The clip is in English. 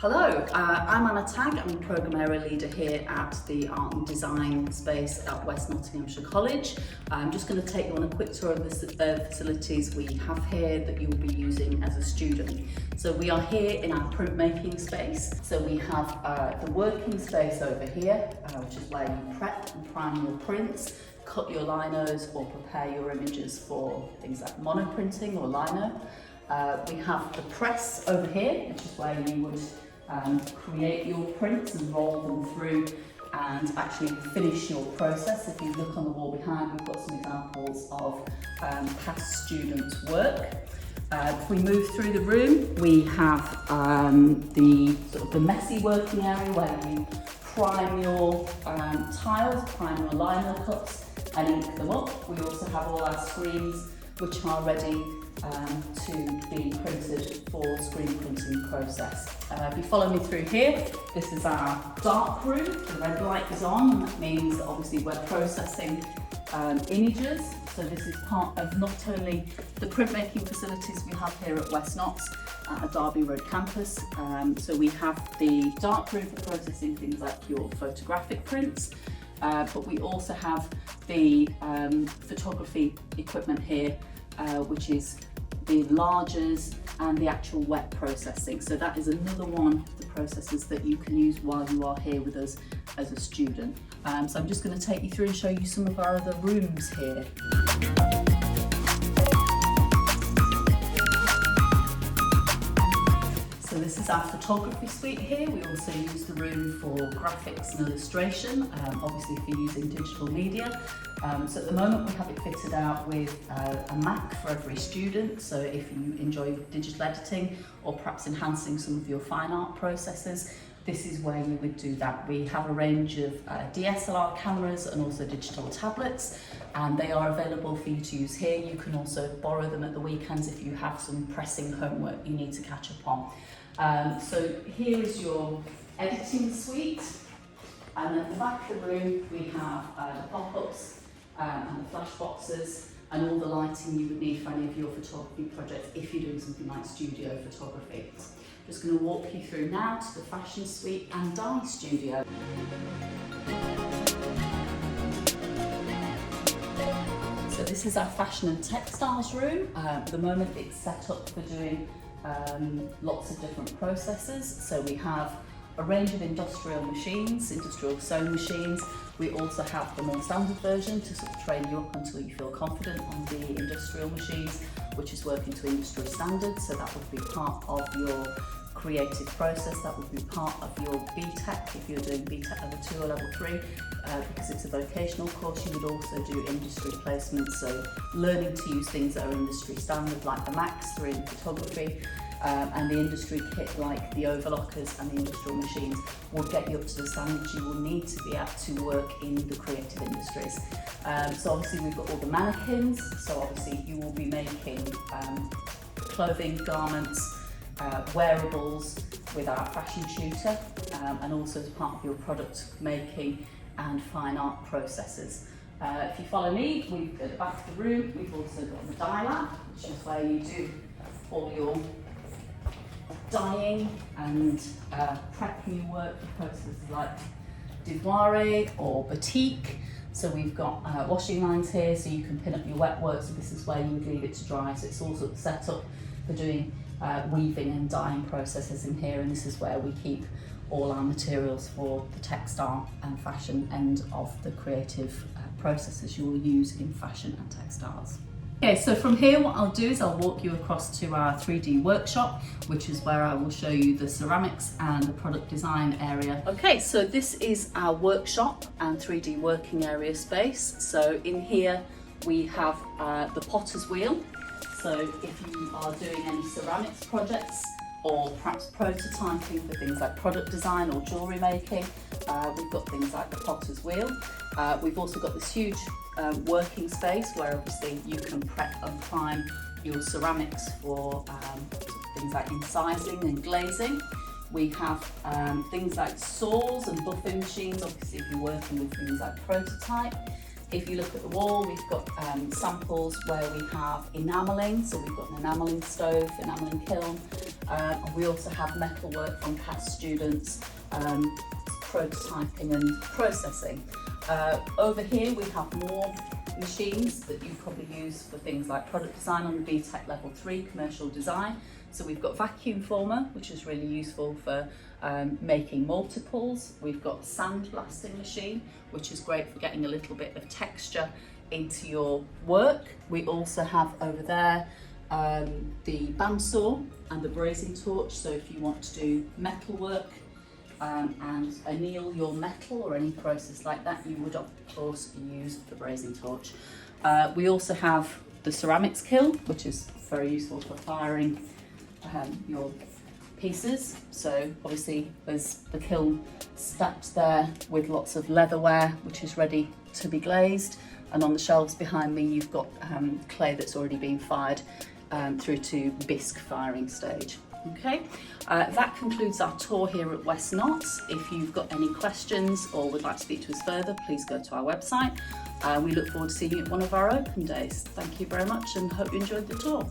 Hello, I'm Anna Tagg. I'm the Programme Area Leader here at the Art and Design space at West Nottinghamshire College. I'm just going to take you on a quick tour of the facilities we have here that you'll be using as a student. So we are here in our printmaking space. So we have the working space over here, which is where you prep and prime your prints, cut your linos or prepare your images for things like monoprinting or lino. We have the press over here, which is where you would create your prints and roll them through and actually finish your process. If you look on the wall behind, we've got some examples of past students' work. If we move through the room, we have the messy working area where you prime your tiles, prime your lino cuts and ink them up. We also have all our screens which are ready to be printed for screen printing process. If you follow me through here, this is our dark room. The red light is on, and that means that obviously we're processing images. So this is part of not only the printmaking facilities we have here at West Notts at our Derby Road campus. So we have the dark room for processing things like your photographic prints, but we also have the photography equipment here, which is the enlargers and the actual wet processing. So that is another one of the processes that you can use while you are here with us as a student. So I'm just going to take you through and show you some of our other rooms here. So this is our photography suite here. We also use the room for graphics and illustration, obviously if you're using digital media. So at the moment we have it fitted out with a Mac for every student. So if you enjoy digital editing or perhaps enhancing some of your fine art processes, this is where you would do that. We have a range of DSLR cameras and also digital tablets, and they are available for you to use here. You can also borrow them at the weekends if you have some pressing homework you need to catch up on. So here is your editing suite, and at the back of the room we have the pop-ups and the flash boxes and all the lighting you would need for any of your photography projects if you're doing something like studio photography. I'm just going to walk you through now to the fashion suite and dye studio. So this is our fashion and textiles room. At the moment it's set up for doing lots of different processes. So we have a range of industrial machines, industrial sewing machines. We also have the more standard version to sort of train you up until you feel confident on the industrial machines, which is working to industry standards. So that would be part of your creative process. That would be part of your BTEC if you're doing BTEC level 2 or level 3. Because it's a vocational course, you would also do industry placements, so learning to use things that are industry standard like the Macs for in photography, and the industry kit like the overlockers and the industrial machines will get you up to the standards you will need to be able to work in the creative industries. So obviously we've got all the mannequins, so obviously you will be making clothing, garments, wearables with our fashion tutor, and also as part of your product making and fine art processes. If you follow me, we've at the back of the room, we've also got the dye lab, which is where you do all your dyeing and prepping your work for processes like devoire or batik. So we've got washing lines here, so you can pin up your wet work. So this is where you would leave it to dry. So it's also set up for doing weaving and dyeing processes in here, and this is where we keep all our materials for the textile and fashion end of the creative processes you will use in fashion and textiles. Okay, so from here what I'll do is I'll walk you across to our 3D workshop, which is where I will show you the ceramics and the product design area. Okay, so this is our workshop and 3D working area space. So in here we have the potter's wheel. So if you are doing any ceramics projects or perhaps prototyping for things like product design or jewellery making, we've got things like the potter's wheel. We've also got this huge working space where obviously you can prep and prime your ceramics for things like incising and glazing. We have things like saws and buffing machines, obviously if you're working with things like prototype. If you look at the wall, we've got samples where we have enamelling, so we've got an enamelling stove, enamelling kiln, and we also have metalwork from past students, prototyping and processing. Over here we have more machines that you probably use for things like product design on the BTEC level 3 commercial design. So we've got vacuum former, which is really useful for making multiples. We've got sand blasting machine, which is great for getting a little bit of texture into your work. We also have over there the bandsaw and the brazing torch. So if you want to do metal work and anneal your metal or any process like that, you would of course use the brazing torch. We also have the ceramics kiln, which is very useful for firing your pieces. So obviously there's the kiln stacked there with lots of leatherware which is ready to be glazed, and on the shelves behind me you've got clay that's already been fired through to bisque firing stage. Okay, that concludes our tour here at West Notts. If you've got any questions or would like to speak to us further, please go to our website. We look forward to seeing you at one of our open days. Thank you very much and hope you enjoyed the tour.